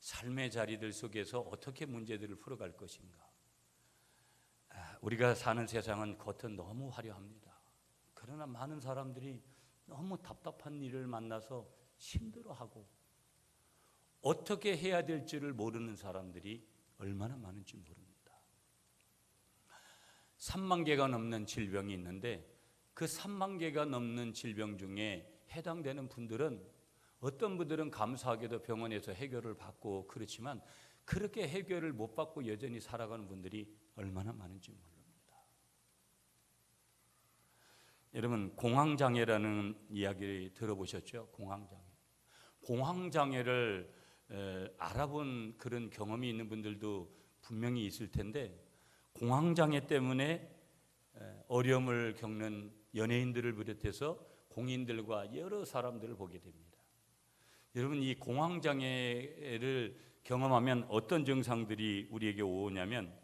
삶의 자리들 속에서 어떻게 문제들을 풀어갈 것인가. 우리가 사는 세상은 겉은 너무 화려합니다. 그러나 많은 사람들이 너무 답답한 일을 만나서 힘들어하고 어떻게 해야 될지를 모르는 사람들이 얼마나 많은지 모릅니다. 3만 개가 넘는 질병이 있는데 그 3만 개가 넘는 질병 중에 해당되는 분들은 어떤 분들은 감사하게도 병원에서 해결을 받고 그렇지만 그렇게 해결을 못 받고 여전히 살아가는 분들이 얼마나 많은지 모릅니다. 여러분, 공황장애라는 이야기 들어보셨죠? 공황장애. 공황장애를 알아본 그런 경험이 있는 분들도 분명히 있을 텐데, 공황장애 때문에 어려움을 겪는 연예인들을 비롯해서 공인들과 여러 사람들을 보게 됩니다. 여러분, 이 공황장애를 경험하면 어떤 증상들이 우리에게 오냐면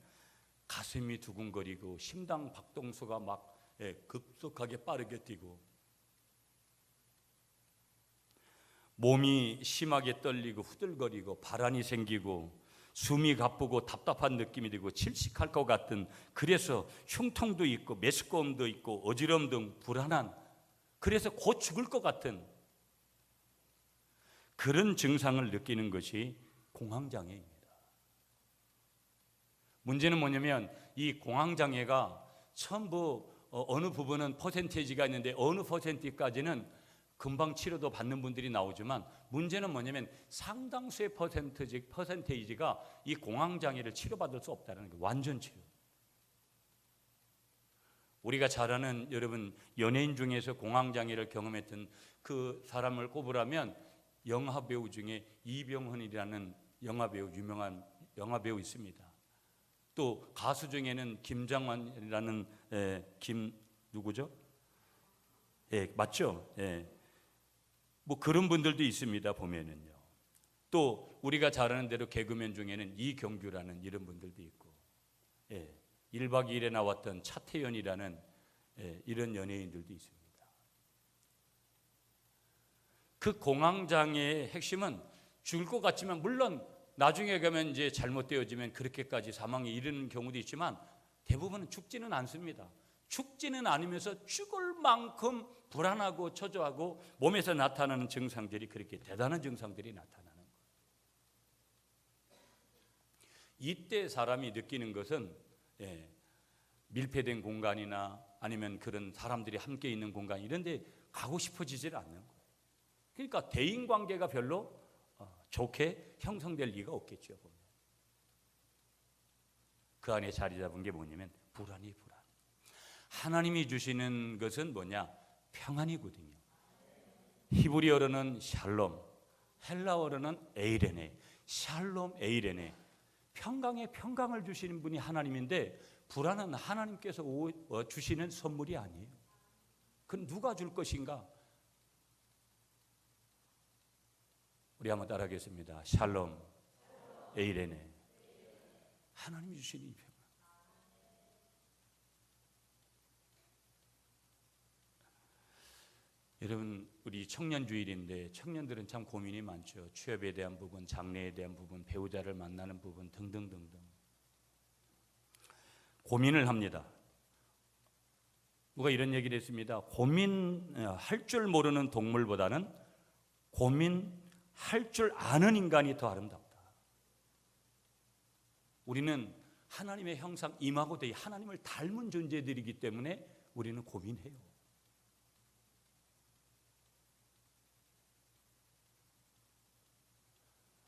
가슴이 두근거리고 심장 박동수가 막 급속하게 빠르게 뛰고 몸이 심하게 떨리고 후들거리고 바란이 생기고 숨이 가쁘고 답답한 느낌이 들고 질식할 것 같은, 그래서 흉통도 있고 메스꺼움도 있고 어지러움 등 불안한, 그래서 곧 죽을 것 같은 그런 증상을 느끼는 것이 공황장애입니다. 문제는 뭐냐면 이 공황장애가 전부 어느 부분은 퍼센테이지가 있는데 어느 퍼센트까지는 금방 치료도 받는 분들이 나오지만, 문제는 뭐냐면 상당수의 퍼센테이지가 이 공황장애를 치료받을 수 없다는 거예요. 완전 치료. 우리가 잘 아는 여러분 연예인 중에서 공황장애를 경험했던 그 사람을 꼽으라면 영화배우 중에 이병헌이라는 영화배우, 유명한 영화배우 있습니다. 또 가수 중에는 김장완이라는 누구죠? 맞죠? 뭐 그런 분들도 있습니다. 보면은요. 또 우리가 잘 아는 대로 개그맨 중에는 이경규라는 이런 분들도 있고, 1박 2일에 나왔던 차태현이라는 이런 연예인들도 있습니다. 그 공황장애의 핵심은 죽을 것 같지만, 물론 나중에 가면 이제 잘못되어지면 그렇게까지 사망에 이르는 경우도 있지만 대부분은 죽지는 않습니다. 죽지는 않으면서 죽을 만큼 불안하고 초조하고 몸에서 나타나는 증상들이 그렇게 대단한 증상들이 나타나는 거예요. 이때 사람이 느끼는 것은 밀폐된 공간이나 아니면 그런 사람들이 함께 있는 공간, 이런 데 가고 싶어지질 않는 거예요. 그러니까 대인관계가 별로 좋게 형성될 리가 없겠죠. 보면. 그 안에 자리 잡은 게 뭐냐면 불안이 불안. 하나님이 주시는 것은 뭐냐? 평안이거든요. 히브리어로는 샬롬, 헬라어로는 에이레네. 샬롬 에이레네. 평강에 평강을 주시는 분이 하나님인데, 불안은 하나님께서 주시는 선물이 아니에요. 그건 누가 줄 것인가? 우리 한번 따라하겠습니다. 샬롬 에이레네. 하나님이 주시는 이 평안. 여러분, 우리 청년주일인데 청년들은 참 고민이 많죠. 취업에 대한 부분, 장래에 대한 부분, 배우자를 만나는 부분 등등등등 고민을 합니다. 누가 이런 얘기를 했습니다. 고민할 줄 모르는 동물보다는 고민할 줄 아는 인간이 더 아름답다. 우리는 하나님의 형상 임하고되이 하나님을 닮은 존재들이기 때문에 우리는 고민해요.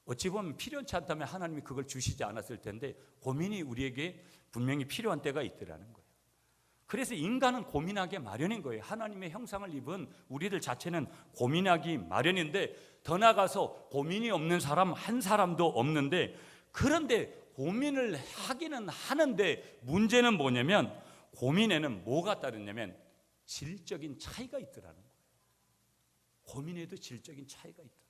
어찌 보면 필요치 않다면 하나님이 그걸 주시지 않았을 텐데, 고민이 우리에게 분명히 필요한 때가 있더라는 거예요. 그래서 인간은 고민하기 마련인 거예요. 하나님의 형상을 입은 우리들 자체는 고민하기 마련인데, 더 나아가서 고민이 없는 사람 한 사람도 없는데, 그런데 고민을 하기는 하는데 문제는 뭐냐면, 고민에는 뭐가 따르냐면 질적인 차이가 있더라는 거예요. 고민에도 질적인 차이가 있더라.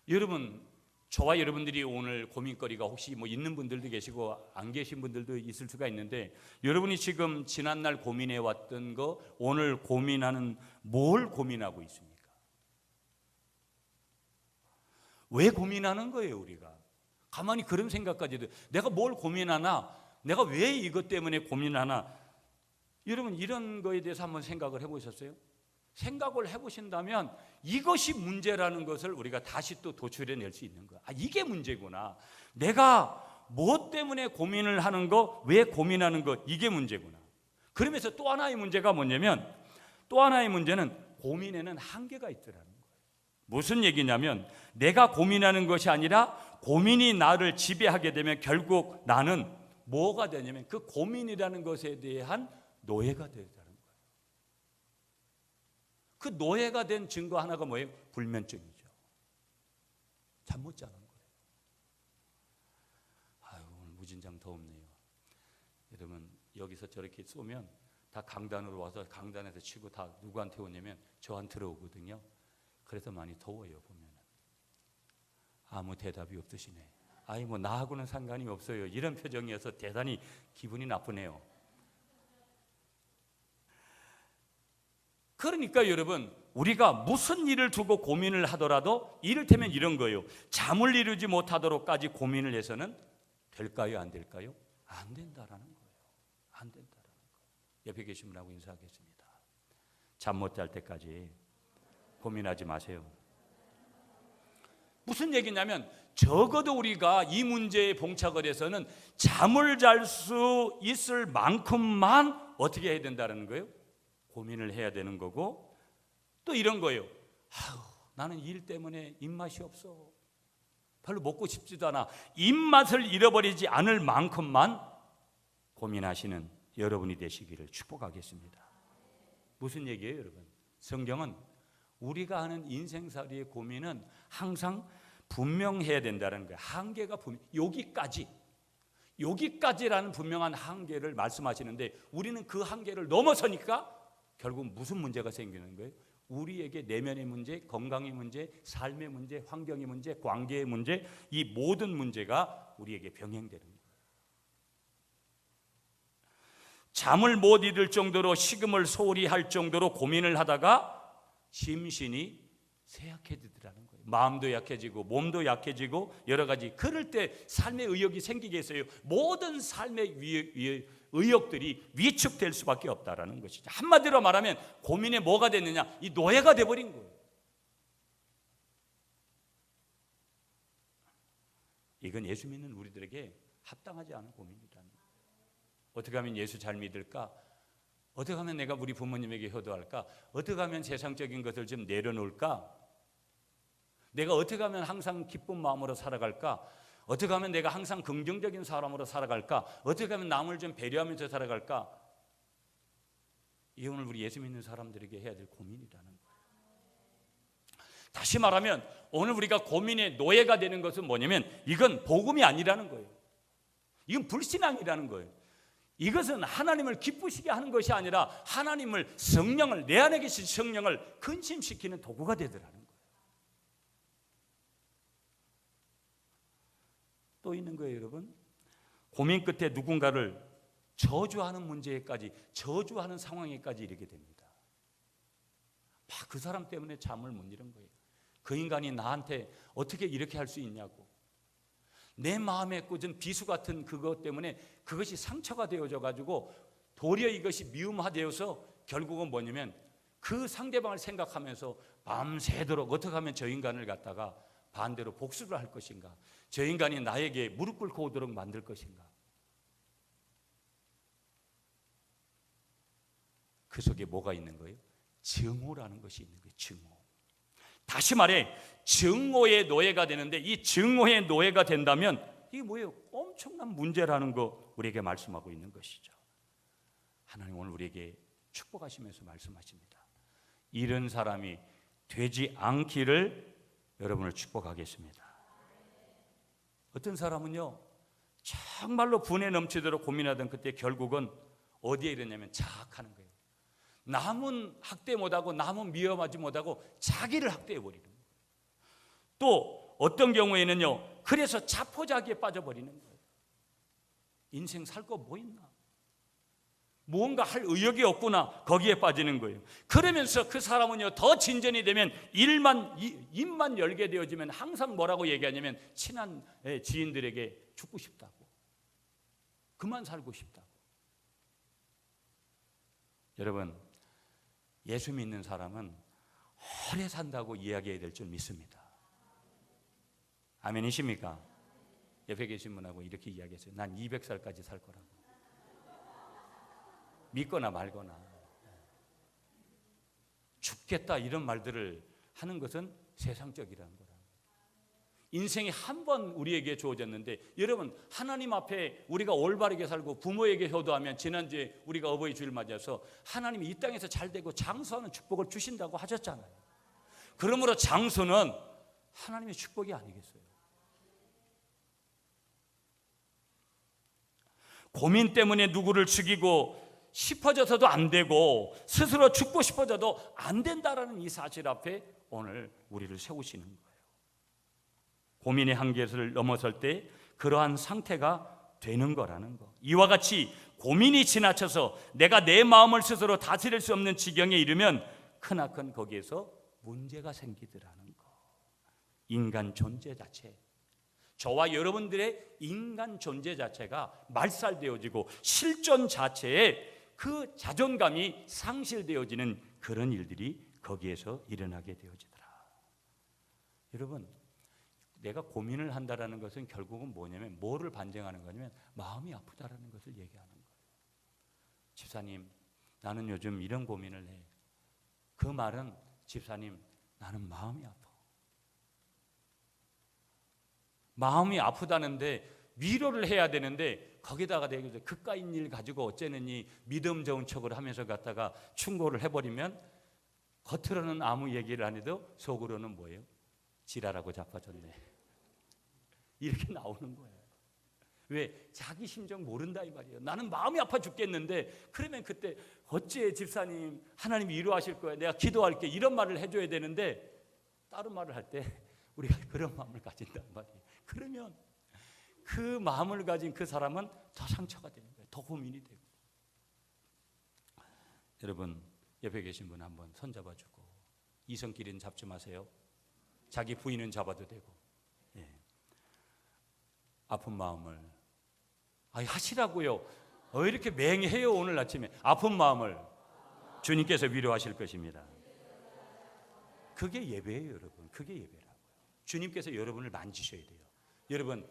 여러분, 저와 여러분들이 오늘 고민거리가 혹시 뭐 있는 분들도 계시고 안 계신 분들도 있을 수가 있는데, 여러분이 지금 지난날 고민해 왔던 거, 오늘 고민하는 뭘 고민하고 있습니까? 왜 고민하는 거예요, 우리가? 가만히 그런 생각까지 해도 내가 뭘 고민하나? 내가 왜 이것 때문에 고민하나? 여러분, 이런 거에 대해서 한번 생각을 해보셨어요? 생각을 해보신다면 이것이 문제라는 것을 우리가 다시 또 도출해낼 수 있는 거야. 아, 이게 문제구나. 내가 무엇 때문에 고민을 하는 거, 왜 고민하는 거, 이게 문제구나. 그러면서 또 하나의 문제가 뭐냐면, 또 하나의 문제는 고민에는 한계가 있더라는 거예요. 무슨 얘기냐면, 내가 고민하는 것이 아니라 고민이 나를 지배하게 되면 결국 나는 뭐가 되냐면 그 고민이라는 것에 대한 노예가 되더라는 거예요. 그 노예가 된 증거 하나가 뭐예요? 불면증이죠. 잠 못 자는 거예요. 아유, 오늘 무진장 덥네요. 여러분, 여기서 저렇게 쏘면 다 강단으로 와서 강단에서 치고 다 누구한테 오냐면 저한테로 오거든요. 그래서 많이 더워요. 보면 아무 대답이 없으시네. 아이, 뭐 나하고는 상관이 없어요. 이런 표정이어서 대단히 기분이 나쁘네요. 그러니까 여러분, 우리가 무슨 일을 두고 고민을 하더라도 이를테면 이런 거예요. 잠을 이루지 못하도록까지 고민을 해서는 될까요? 안 될까요? 안 된다라는 거예요. 안 된다라는 거예요. 옆에 계신 분하고 인사하겠습니다. 잠 못 잘 때까지 고민하지 마세요. 무슨 얘기냐면 적어도 우리가 이 문제에 봉착을 해서는 잠을 잘 수 있을 만큼만 어떻게 해야 된다는 거예요? 고민을 해야 되는 거고, 또 이런 거예요. 아유, 나는 일 때문에 입맛이 없어. 별로 먹고 싶지도 않아. 입맛을 잃어버리지 않을 만큼만 고민하시는 여러분이 되시기를 축복하겠습니다. 무슨 얘기예요, 여러분? 성경은 우리가 하는 인생살이의 고민은 항상 분명해야 된다는 거예요. 한계가 여기까지라는 분명한 한계를 말씀하시는데 우리는 그 한계를 넘어서니까 결국 무슨 문제가 생기는 거예요? 우리에게 내면의 문제, 건강의 문제, 삶의 문제, 환경의 문제, 관계의 문제, 이 모든 문제가 우리에게 병행되는 거예요. 잠을 못 이룰 정도로 식음을 소홀히 할 정도로 고민을 하다가 심신이 쇠약해지더라는 거예요. 마음도 약해지고 몸도 약해지고 여러 가지, 그럴 때 삶의 의욕이 생기겠어요? 모든 삶의 의욕들이 위축될 수밖에 없다라는 것이죠. 한마디로 말하면 고민에 뭐가 됐느냐? 이 노예가 돼버린 거예요. 이건 예수 믿는 우리들에게 합당하지 않은 고민이라는 거예요. 어떻게 하면 예수 잘 믿을까? 어떻게 하면 내가 우리 부모님에게 효도할까? 어떻게 하면 세상적인 것을 좀 내려놓을까? 내가 어떻게 하면 항상 기쁜 마음으로 살아갈까? 어떻게 하면 내가 항상 긍정적인 사람으로 살아갈까? 어떻게 하면 남을 좀 배려하면서 살아갈까? 이 오늘 우리 예수 믿는 사람들에게 해야 될 고민이라는 거예요. 다시 말하면 오늘 우리가 고민의 노예가 되는 것은 뭐냐면 이건 복음이 아니라는 거예요. 이건 불신앙이라는 거예요. 이것은 하나님을 기쁘시게 하는 것이 아니라 하나님을, 성령을, 내 안에 계신 성령을 근심시키는 도구가 되더라는 거예요. 또 있는 거예요, 여러분. 고민 끝에 누군가를 저주하는 문제까지, 저주하는 상황에까지 이르게 됩니다. 막 그 사람 때문에 잠을 못 이룬 거예요. 그 인간이 나한테 어떻게 이렇게 할 수 있냐고. 내 마음에 꽂은 비수 같은 그것 때문에 그것이 상처가 되어져 가지고 도리어 이것이 미움화되어서 결국은 뭐냐면 그 상대방을 생각하면서 밤새도록 어떻게 하면 저 인간을 갖다가 반대로 복수를 할 것인가, 저 인간이 나에게 무릎 꿇고 오도록 만들 것인가. 그 속에 뭐가 있는 거예요? 증오라는 것이 있는 거예요. 증오. 다시 말해 증오의 노예가 되는데, 이 증오의 노예가 된다면 이게 뭐예요? 엄청난 문제라는 거 우리에게 말씀하고 있는 것이죠. 하나님 오늘 우리에게 축복하시면서 말씀하십니다. 이런 사람이 되지 않기를 여러분을 축복하겠습니다. 어떤 사람은요, 정말로 분에 넘치도록 고민하던 그때 결국은 어디에 이르냐면 자학하는 거예요. 남은 학대 못하고 남은 미워하지 못하고 자기를 학대해버리는 거예요. 또 어떤 경우에는요, 그래서 자포자기에 빠져버리는 거예요. 인생 살 거 뭐 있나? 무언가 할 의욕이 없구나, 거기에 빠지는 거예요. 그러면서 그 사람은요, 더 진전이 되면 입만 열게 되어지면 항상 뭐라고 얘기하냐면 친한 지인들에게 죽고 싶다고, 그만 살고 싶다고. 여러분, 예수 믿는 사람은 오래 산다고 이야기해야 될 줄 믿습니다. 아멘이십니까? 옆에 계신 분하고 이렇게 이야기했어요. 난 200살까지 살 거라고. 믿거나 말거나. 죽겠다 이런 말들을 하는 것은 세상적이라는 거라. 인생이 한 번 우리에게 주어졌는데, 여러분, 하나님 앞에 우리가 올바르게 살고 부모에게 효도하면, 지난주에 우리가 어버이 주일 맞아서 하나님이 이 땅에서 잘 되고 장수하는 축복을 주신다고 하셨잖아요. 그러므로 장수는 하나님의 축복이 아니겠어요? 고민 때문에 누구를 죽이고 싶어져서도 안 되고 스스로 죽고 싶어져도 안 된다라는 이 사실 앞에 오늘 우리를 세우시는 거예요. 고민의 한계를 넘어설 때 그러한 상태가 되는 거라는 거. 이와 같이 고민이 지나쳐서 내가 내 마음을 스스로 다스릴 수 없는 지경에 이르면 크나큰 거기에서 문제가 생기더라는 거. 인간 존재 자체, 저와 여러분들의 인간 존재 자체가 말살되어지고 실존 자체에 그 자존감이 상실되어지는 그런 일들이 거기에서 일어나게 되어지더라. 여러분, 내가 고민을 한다라는 것은 결국은 뭐냐면, 뭐를 반증하는 거냐면 마음이 아프다라는 것을 얘기하는 거예요. 집사님, 나는 요즘 이런 고민을 해. 그 말은, 집사님, 나는 마음이 아파. 마음이 아프다는데 위로를 해야 되는데 거기다가 내가 그까인 일 가지고 어째느니 믿음 좋은 척을 하면서 갖다가 충고를 해버리면 겉으로는 아무 얘기를 안 해도 속으로는 뭐예요? 지랄하고 자빠졌네. 이렇게 나오는 거예요. 왜? 자기 심정 모른다 이 말이에요. 나는 마음이 아파 죽겠는데, 그러면 그때 어째 집사님 하나님이 위로하실 거예요, 내가 기도할게, 이런 말을 해줘야 되는데 다른 말을 할 때 우리가 그런 마음을 가진단 말이에요. 그러면 그 마음을 가진 그 사람은 더 상처가 되는 거예요. 더 고민이 되고. 여러분, 옆에 계신 분 한번 손잡아주고, 이성끼리는 잡지 마세요. 자기 부인은 잡아도 되고. 예. 아픈 마음을 하시라고요. 이렇게 맹해요. 오늘 아침에 아픈 마음을 주님께서 위로하실 것입니다. 그게 예배예요, 여러분. 그게 예배라고요. 주님께서 여러분을 만지셔야 돼요. 여러분,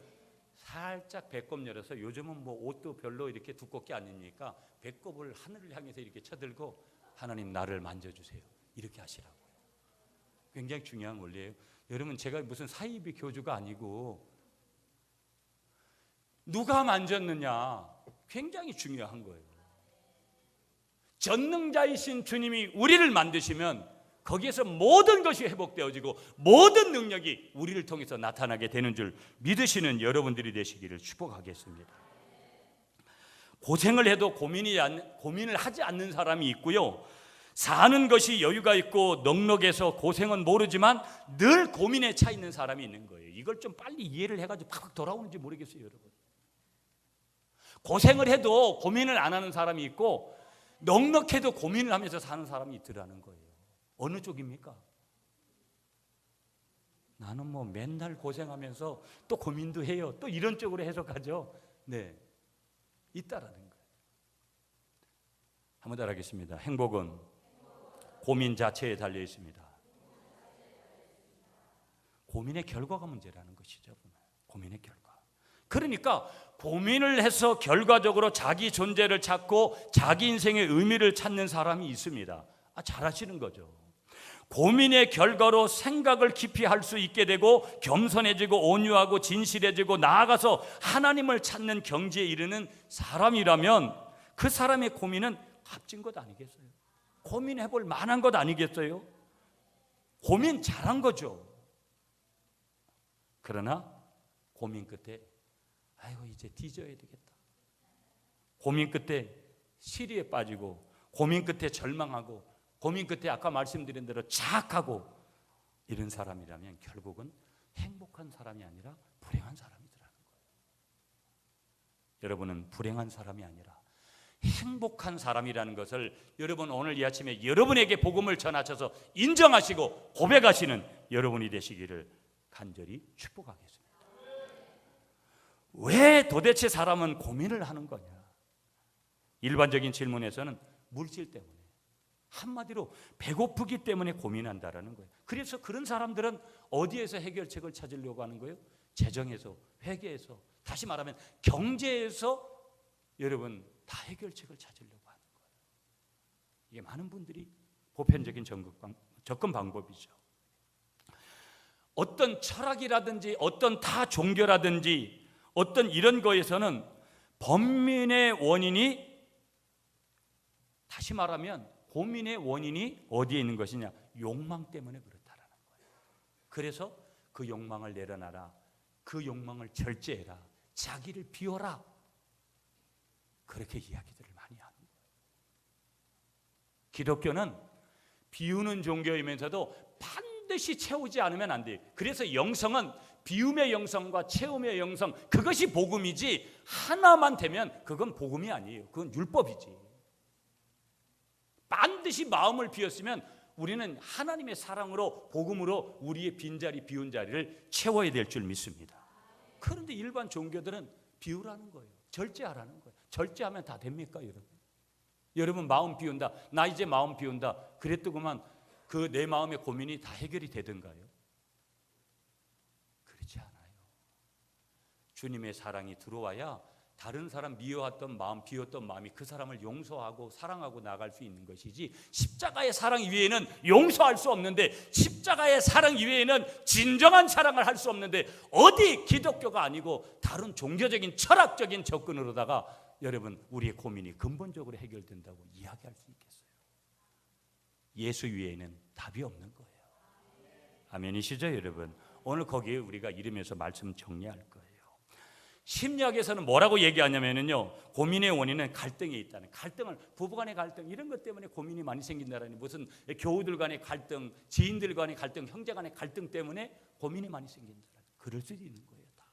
살짝 배꼽 열어서, 요즘은 뭐 옷도 별로 이렇게 두껍게 안 입으니까 배꼽을 하늘을 향해서 이렇게 쳐들고, 하나님 나를 만져주세요, 이렇게 하시라고요. 굉장히 중요한 원리예요. 여러분, 제가 무슨 사이비 교주가 아니고, 누가 만졌느냐 굉장히 중요한 거예요. 전능자이신 주님이 우리를 만드시면 거기에서 모든 것이 회복되어지고 모든 능력이 우리를 통해서 나타나게 되는 줄 믿으시는 여러분들이 되시기를 축복하겠습니다. 고생을 해도 고민을 하지 않는 사람이 있고요, 사는 것이 여유가 있고 넉넉해서 고생은 모르지만 늘 고민에 차 있는 사람이 있는 거예요. 이걸 좀 빨리 이해를 해가지고 팍 돌아오는지 모르겠어요, 여러분. 고생을 해도 고민을 안 하는 사람이 있고, 넉넉해도 고민을 하면서 사는 사람이 있더라는 거예요. 어느 쪽입니까? 나는 뭐 맨날 고생하면서 또 고민도 해요, 또 이런 쪽으로 해석하죠. 네, 있다라는 거예요. 한번 따라하겠습니다. 행복은 고민 자체에 달려 있습니다. 고민의 결과가 문제라는 것이죠. 고민의 결과. 그러니까 고민을 해서 결과적으로 자기 존재를 찾고 자기 인생의 의미를 찾는 사람이 있습니다. 잘하시는 거죠. 고민의 결과로 생각을 깊이 할 수 있게 되고 겸손해지고 온유하고 진실해지고 나아가서 하나님을 찾는 경지에 이르는 사람이라면 그 사람의 고민은 값진 것 아니겠어요? 고민해 볼 만한 것 아니겠어요? 고민 잘한 거죠. 그러나 고민 끝에 이제 뒤져야 되겠다, 고민 끝에 시리에 빠지고, 고민 끝에 절망하고, 고민 끝에 아까 말씀드린 대로 자학하고, 이런 사람이라면 결국은 행복한 사람이 아니라 불행한 사람이더라는 거예요. 여러분은 불행한 사람이 아니라 행복한 사람이라는 것을 여러분 오늘 이 아침에 여러분에게 복음을 전하셔서 인정하시고 고백하시는 여러분이 되시기를 간절히 축복하겠습니다. 왜 도대체 사람은 고민을 하는 거냐? 일반적인 질문에서는 물질 때문에, 한마디로 배고프기 때문에 고민한다라는 거예요. 그래서 그런 사람들은 어디에서 해결책을 찾으려고 하는 거예요? 재정에서, 회계에서, 다시 말하면 경제에서 여러분 다 해결책을 찾으려고 하는 거예요. 이게 많은 분들이 보편적인 접근 방법이죠. 어떤 철학이라든지 어떤 다 종교라든지 어떤 이런 거에서는 번민의 원인이, 다시 말하면 고민의 원인이 어디에 있는 것이냐? 욕망 때문에 그렇다라는 거예요. 그래서 그 욕망을 내려놔라, 그 욕망을 절제해라, 자기를 비워라, 그렇게 이야기들을 많이 하는 거예요. 기독교는 비우는 종교이면서도 반드시 채우지 않으면 안 돼요. 그래서 영성은 비움의 영성과 채움의 영성, 그것이 복음이지, 하나만 되면 그건 복음이 아니에요. 그건 율법이지. 반드시 마음을 비웠으면 우리는 하나님의 사랑으로, 복음으로 우리의 빈자리, 비운 자리를 채워야 될 줄 믿습니다. 그런데 일반 종교들은 비우라는 거예요. 절제하라는 거예요. 절제하면 다 됩니까, 여러분? 여러분 마음 비운다, 나 이제 마음 비운다 그랬더구만 그 내 마음의 고민이 다 해결이 되던가요? 그렇지 않아요. 주님의 사랑이 들어와야 다른 사람 미워했던 마음, 비웠던 마음이 그 사람을 용서하고 사랑하고 나갈 수 있는 것이지, 십자가의 사랑 이외에는 용서할 수 없는데, 십자가의 사랑 이외에는 진정한 사랑을 할 수 없는데, 어디 기독교가 아니고 다른 종교적인 철학적인 접근으로다가 여러분 우리의 고민이 근본적으로 해결된다고 이야기할 수 있겠어요? 예수 위에는 답이 없는 거예요. 아멘이시죠 여러분? 오늘 거기에 우리가 이름에서 말씀 정리할 거예요. 심리학에서는 뭐라고 얘기하냐면요, 고민의 원인은 갈등에 있다는, 갈등을, 부부간의 갈등 이런 것 때문에 고민이 많이 생긴다라니, 무슨 교우들 간의 갈등, 지인들 간의 갈등, 형제 간의 갈등 때문에 고민이 많이 생긴다라니, 그럴 수도 있는 거예요. 다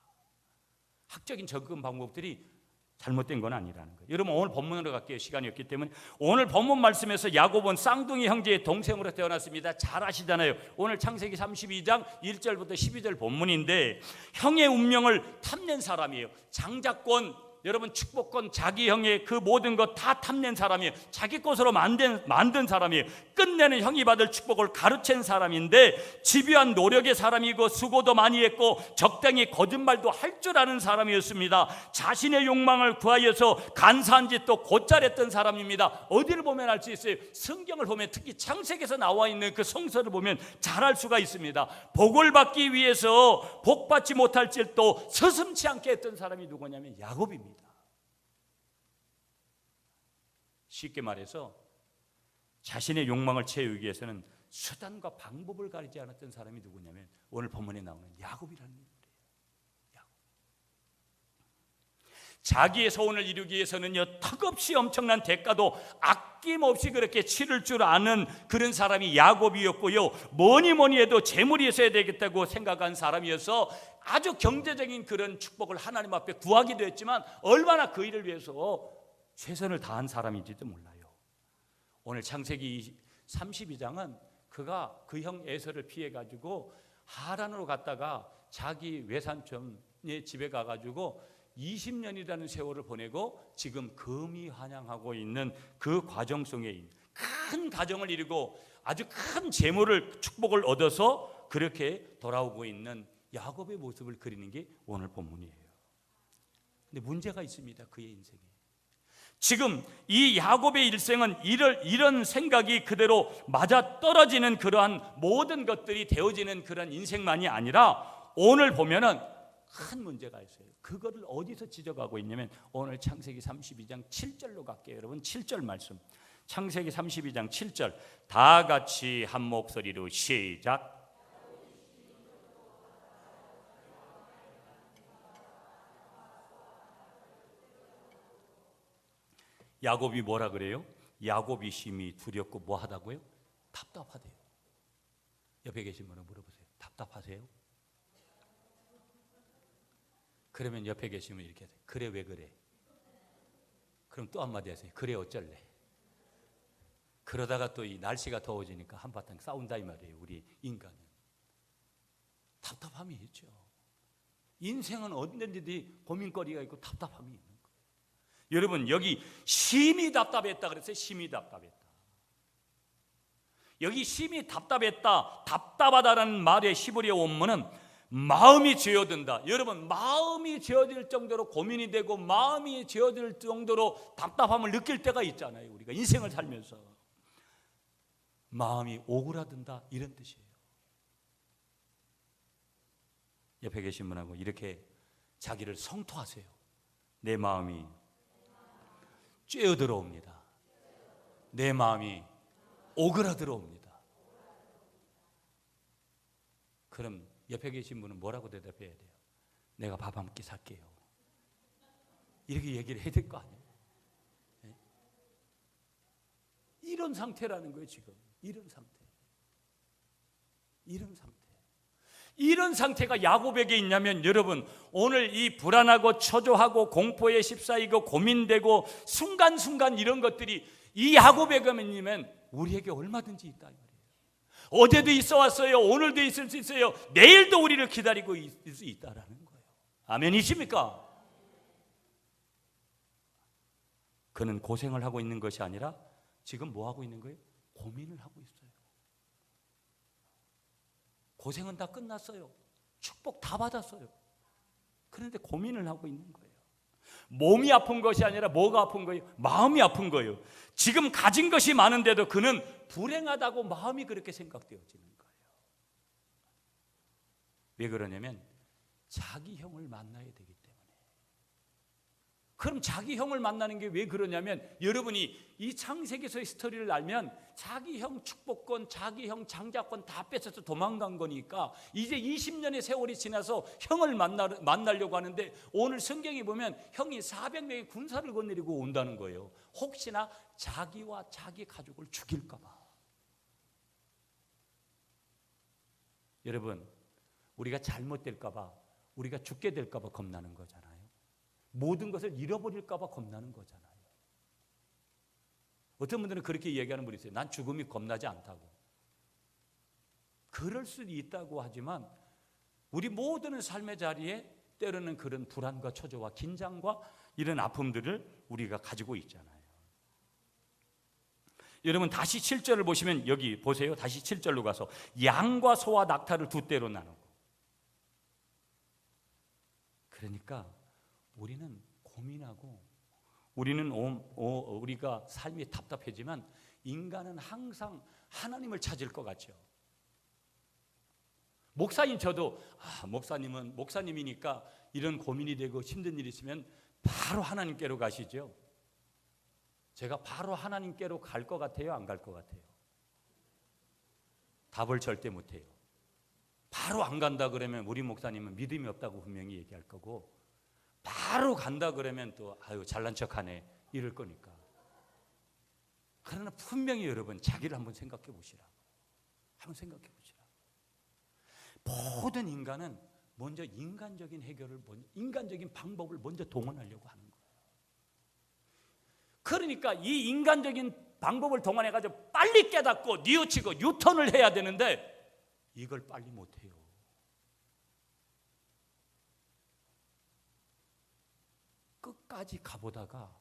학적인 접근 방법들이 잘못된 건 아니라는 거예요. 여러분 오늘 본문으로 갈게요. 시간이 없기 때문에. 오늘 본문 말씀에서 야곱은 쌍둥이 형제의 동생으로 태어났습니다. 잘 아시잖아요. 오늘 창세기 32장 1절부터 12절 본문인데, 형의 운명을 탐낸 사람이에요. 장자권, 여러분 축복권, 자기 형의 그 모든 것 다 탐낸 사람이에요. 자기 것으로 만든 사람이에요. 끝내는 형이 받을 축복을 가르친 사람인데, 집요한 노력의 사람이고 수고도 많이 했고 적당히 거짓말도 할 줄 아는 사람이었습니다. 자신의 욕망을 구하여서 간사한 짓도 곧잘 했던 사람입니다. 어디를 보면 알 수 있어요? 성경을 보면, 특히 창세기에서 나와 있는 그 성서를 보면 잘 알 수가 있습니다. 복을 받기 위해서 복받지 못할 짓도 서슴지 않게 했던 사람이 누구냐면 야곱입니다. 쉽게 말해서 자신의 욕망을 채우기 위해서는 수단과 방법을 가리지 않았던 사람이 누구냐면 오늘 본문에 나오는 야곱이라는 인물이에요. 야곱. 자기의 소원을 이루기 위해서는요, 턱없이 엄청난 대가도 아낌없이 그렇게 치를 줄 아는 그런 사람이 야곱이었고요, 뭐니 해도 재물이 있어야 되겠다고 생각한 사람이어서 아주 경제적인 그런 축복을 하나님 앞에 구하기도 했지만, 얼마나 그 일을 위해서 최선을 다한 사람인지도 몰라요. 오늘 창세기 32장은 그가 그 형 에서를 피해가지고 하란으로 갔다가 자기 외삼촌의 집에 가가지고 20년이라는 세월을 보내고 지금 금이 환영하고 있는 그 과정 속에 큰 가정을 이루고 아주 큰 재물을, 축복을 얻어서 그렇게 돌아오고 있는 야곱의 모습을 그리는 게 오늘 본문이에요. 근데 문제가 있습니다. 그의 인생에. 지금 이 야곱의 일생은 이런 생각이 그대로 맞아 떨어지는 그러한 모든 것들이 되어지는 그런 인생만이 아니라, 오늘 보면은 큰 문제가 있어요. 그거를 어디서 지적하고 있냐면 오늘 창세기 32장 7절로 갈게요. 여러분 7절 말씀, 창세기 32장 7절 다 같이 한 목소리로 시작. 야곱이 뭐라 그래요? 야곱이 심히 두렵고 뭐하다고요? 답답하대요. 옆에 계신 분은 물어보세요. 답답하세요? 그러면 옆에 계시면 이렇게 해요. 그래 왜 그래? 그럼 또 한마디 하세요. 그래 어쩔래. 그러다가 또 이 날씨가 더워지니까 한바탕 싸운다 이 말이에요. 우리 인간은 답답함이 있죠. 인생은 언제든지 고민거리가 있고 답답함이 있는 거예요. 여러분 여기 심히 답답했다 그랬어요. 심히 답답했다. 여기 심히 답답했다, 답답하다라는 말의 히브리어 원문은 마음이 죄어든다. 여러분 마음이 죄어질 정도로 고민이 되고 마음이 죄어질 정도로 답답함을 느낄 때가 있잖아요. 우리가 인생을 살면서 마음이 오그라든다 이런 뜻이에요. 옆에 계신 분하고 이렇게 자기를 성토하세요. 내 마음이 쬐어들어옵니다. 내 마음이 오그라들어옵니다. 그럼 옆에 계신 분은 뭐라고 대답해야 돼요? 내가 밥 한 끼 살게요. 이렇게 얘기를 해야 될 거 아니에요? 네? 이런 상태라는 거예요. 지금 이런 상태. 이런 상태가 야곱에게 있냐면 여러분 오늘 이 불안하고 초조하고 공포에 휩싸이고 고민되고 순간순간 이런 것들이 이 야곱에게 있냐면 우리에게 얼마든지 있다 이 말이에요. 어제도 있어 왔어요. 오늘도 있을 수 있어요. 내일도 우리를 기다리고 있을 수 있다라는 거예요. 아멘이십니까? 그는 고생을 하고 있는 것이 아니라 지금 뭐 하고 있는 거예요? 고민을 하고 있어요. 고생은 다 끝났어요. 축복 다 받았어요. 그런데 고민을 하고 있는 거예요. 몸이 아픈 것이 아니라 뭐가 아픈 거예요? 마음이 아픈 거예요. 지금 가진 것이 많은데도 그는 불행하다고 마음이 그렇게 생각되어지는 거예요. 왜 그러냐면 자기 형을 만나야 되기 때문에. 그럼 자기 형을 만나는 게 왜 그러냐면 여러분이 이 창세기서의 스토리를 알면 자기 형 축복권, 자기 형 장자권 다 뺏어서 도망간 거니까 이제 20년의 세월이 지나서 형을 만나려고 하는데 오늘 성경에 보면 형이 400명의 군사를 거느리고 온다는 거예요. 혹시나 자기와 자기 가족을 죽일까 봐. 여러분 우리가 잘못될까 봐, 우리가 죽게 될까 봐 겁나는 거잖아요. 모든 것을 잃어버릴까 봐 겁나는 거잖아요. 어떤 분들은 그렇게 얘기하는 분이 있어요. 난 죽음이 겁나지 않다고. 그럴 수도 있다고 하지만 우리 모든 삶의 자리에 때로는 그런 불안과 초조와 긴장과 이런 아픔들을 우리가 가지고 있잖아요. 여러분 다시 7절을 보시면 여기 보세요. 다시 7절로 가서 양과 소와 낙타를 두 떼로 나누고. 그러니까 우리는 고민하고 우리는 우리가 삶이 답답하지만 인간은 항상 하나님을 찾을 것 같죠. 목사님 저도 목사님은 목사님이니까 이런 고민이 되고 힘든 일이 있으면 바로 하나님께로 가시죠. 제가 바로 하나님께로 갈 것 같아요? 안 갈 것 같아요? 답을 절대 못해요. 바로 안 간다 그러면 우리 목사님은 믿음이 없다고 분명히 얘기할 거고 바로 간다 그러면 또 아유 잘난 척하네 이럴 거니까. 그러나 분명히 여러분 자기를 한번 생각해 보시라. 한번 생각해 보시라. 모든 인간은 먼저 인간적인 해결을 인간적인 방법을 먼저 동원하려고 하는 거예요. 그러니까 이 인간적인 방법을 동원해 가지고 빨리 깨닫고 뉘우치고 유턴을 해야 되는데 이걸 빨리 못 해요. 끝까지 가보다가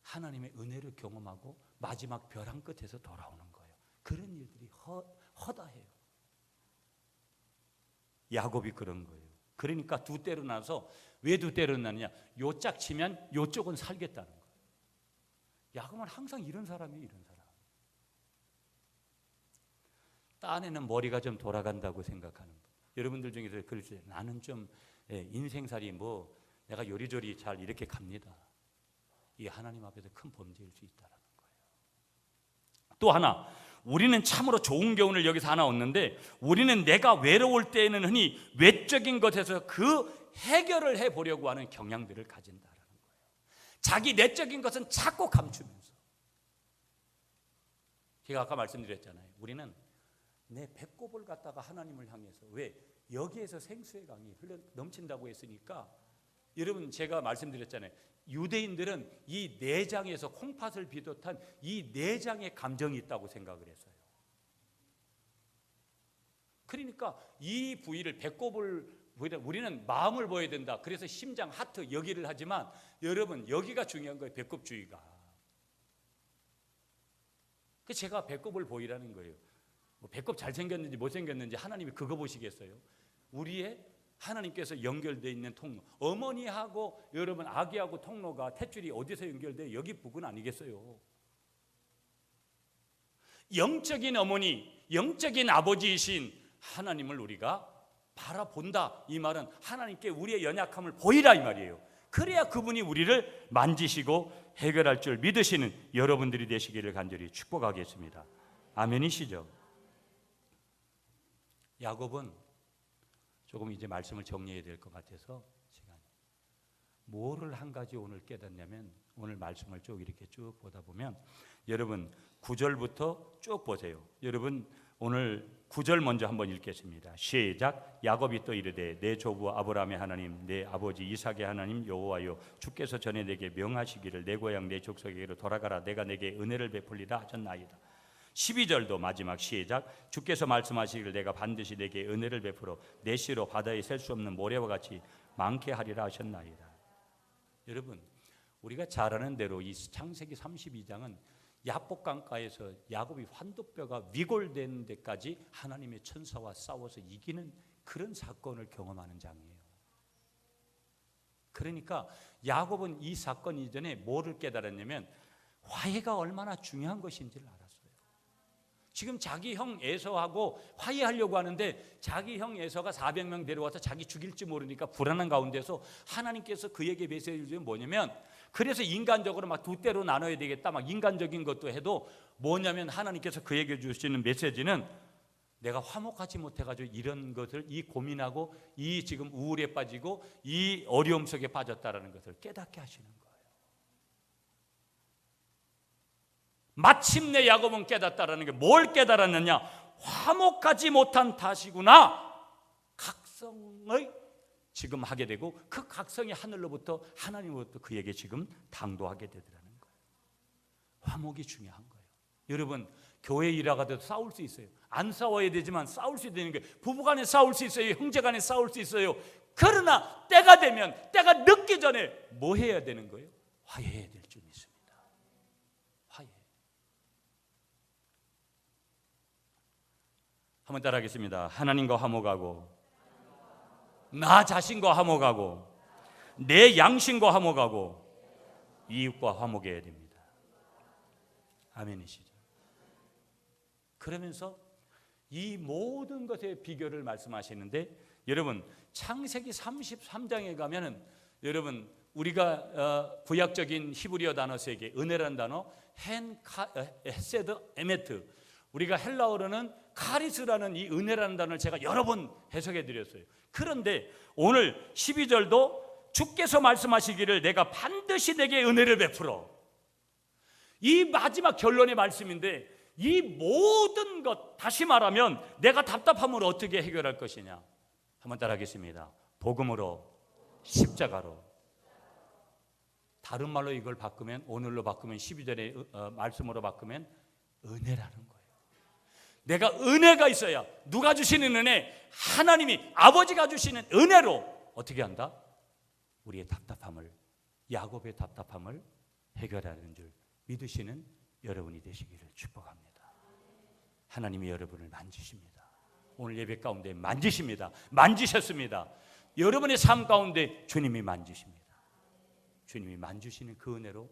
하나님의 은혜를 경험하고 마지막 벼랑 끝에서 돌아오는 거예요. 그런 일들이 허다해요. 야곱이 그런 거예요. 그러니까 두 때로 나서 왜 두 때로 나느냐? 요짝 치면 요쪽은 살겠다는 거예요. 야곱은 항상 이런 사람이에요. 이런 사람. 딴에는 머리가 좀 돌아간다고 생각하는 분. 여러분들 중에서 그러세요. 나는 좀 인생살이 내가 요리조리 잘 이렇게 갑니다. 이 하나님 앞에서 큰 범죄일 수 있다는 거예요. 또 하나, 우리는 참으로 좋은 교훈을 여기서 하나 얻는데 우리는 내가 외로울 때에는 흔히 외적인 것에서 그 해결을 해보려고 하는 경향들을 가진다는 거예요. 자기 내적인 것은 자꾸 감추면서. 제가 아까 말씀드렸잖아요. 우리는 내 배꼽을 갖다가 하나님을 향해서 왜? 여기에서 생수의 강이 흘러 넘친다고 했으니까 여러분 제가 말씀드렸잖아요. 유대인들은 이 내장에서 콩팥을 비롯한 이 내장에 감정이 있다고 생각을 했어요. 그러니까 이 부위를 배꼽을 우리는 마음을 보여야 된다. 그래서 심장, 하트 여기를 하지만 여러분 여기가 중요한 거예요. 배꼽 주위가. 그 제가 배꼽을 보이라는 거예요. 뭐 배꼽 잘생겼는지 못생겼는지 하나님이 그거 보시겠어요? 우리의 하나님께서 연결되어 있는 통로, 어머니하고 여러분 아기하고 통로가 탯줄이 어디서 연결돼요? 여기 부근 아니겠어요? 영적인 어머니, 영적인 아버지이신 하나님을 우리가 바라본다. 이 말은 하나님께 우리의 연약함을 보이라 이 말이에요. 그래야 그분이 우리를 만지시고 해결할 줄 믿으시는 여러분들이 되시기를 간절히 축복하겠습니다. 아멘이시죠? 야곱은 조금 이제 말씀을 정리해야 될 것 같아서 시간이 뭐를 한 가지 오늘 깨닫냐면, 오늘 말씀을 쭉 이렇게 쭉 보다 보면 여러분 9절부터 쭉 보세요. 여러분 오늘 9절 먼저 한번 읽겠습니다. 시작. 야곱이 또 이르되 내 조부 아브라함의 하나님 내 아버지 이삭의 하나님 여호와여, 주께서 전에 내게 명하시기를 내 고향 내 족속에게로 돌아가라. 내가 내게 은혜를 베풀리라 하셨나이다. 12절도 마지막 시작. 주께서 말씀하시기를 내가 반드시 내게 은혜를 베풀어 내 씨로 바다에 셀 수 없는 모래와 같이 많게 하리라 하셨나이다. 여러분 우리가 잘 아는 대로 이 창세기 32장은 야복강가에서 야곱이 환도뼈가 위골되는 데까지 하나님의 천사와 싸워서 이기는 그런 사건을 경험하는 장이에요. 그러니까 야곱은 이 사건 이전에 뭐를 깨달았냐면 화해가 얼마나 중요한 것인지를 알았어요. 지금 자기 형 에서하고 화해하려고 하는데 자기 형 에서가 400명 데려와서 자기 죽일지 모르니까 불안한 가운데서 하나님께서 그에게 메시지를 주면 뭐냐면, 그래서 인간적으로 막 두 대로 나눠야 되겠다 막 인간적인 것도 해도 뭐냐면 하나님께서 그에게 주시는 메시지는 내가 화목하지 못해가지고 이런 것을 이 고민하고 이 지금 우울에 빠지고 이 어려움 속에 빠졌다라는 것을 깨닫게 하시는 거예요. 마침내 야곱은 깨닫다라는 게 뭘 깨달았느냐? 화목하지 못한 탓이구나. 각성을 지금 하게 되고 그 각성이 하늘로부터 하나님으로부터 그에게 지금 당도하게 되더라는 거예요. 화목이 중요한 거예요. 여러분 교회 일하가도 싸울 수 있어요. 안 싸워야 되지만 싸울 수 있는 게, 부부간에 싸울 수 있어요. 형제간에 싸울 수 있어요. 그러나 때가 되면, 때가 늦기 전에 뭐 해야 되는 거예요? 화해해야 될 줄 믿습니다. 화해. 한번 따라하겠습니다. 하나님과 화목하고, 나 자신과 화목하고, 내 양심과 화목하고, 이웃과 화목해야 됩니다. 아멘이시죠? 그러면서 이 모든 것의 비결을 말씀하시는데, 여러분 창세기 33장에 가면은 여러분 우리가 구약적인 히브리어 단어 세 개, 은혜라는 단어, 헤세드, 에메트, 우리가 헬라어로는 카리스라는 이 은혜라는 단어를 제가 여러 번 해석해 드렸어요. 그런데 오늘 12절도 주께서 말씀하시기를 내가 반드시 내게 은혜를 베풀어, 이 마지막 결론의 말씀인데, 이 모든 것, 다시 말하면 내가 답답함을 어떻게 해결할 것이냐? 한번 따라하겠습니다. 복음으로, 십자가로. 다른 말로 이걸 바꾸면, 오늘로 바꾸면, 12절의 말씀으로 바꾸면 은혜라는 거예요. 내가 은혜가 있어야, 누가 주시는 은혜? 하나님이, 아버지가 주시는 은혜로 어떻게 한다? 우리의 답답함을, 야곱의 답답함을 해결하는 줄 믿으시는 여러분이 되시기를 축복합니다. 하나님이 여러분을 만지십니다. 오늘 예배 가운데 만지십니다. 만지셨습니다. 여러분의 삶 가운데 주님이 만지십니다. 주님이 만지시는 그 은혜로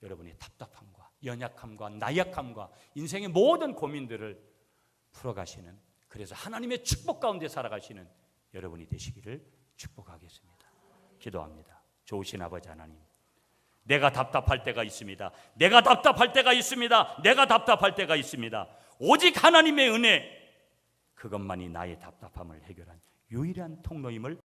여러분의 답답함과 연약함과 나약함과 인생의 모든 고민들을 풀어가시는, 그래서 하나님의 축복 가운데 살아가시는 여러분이 되시기를 축복하겠습니다. 기도합니다. 좋으신 아버지 하나님, 내가 답답할 때가 있습니다. 내가 답답할 때가 있습니다. 내가 답답할 때가 있습니다. 오직 하나님의 은혜, 그것만이 나의 답답함을 해결한 유일한 통로임을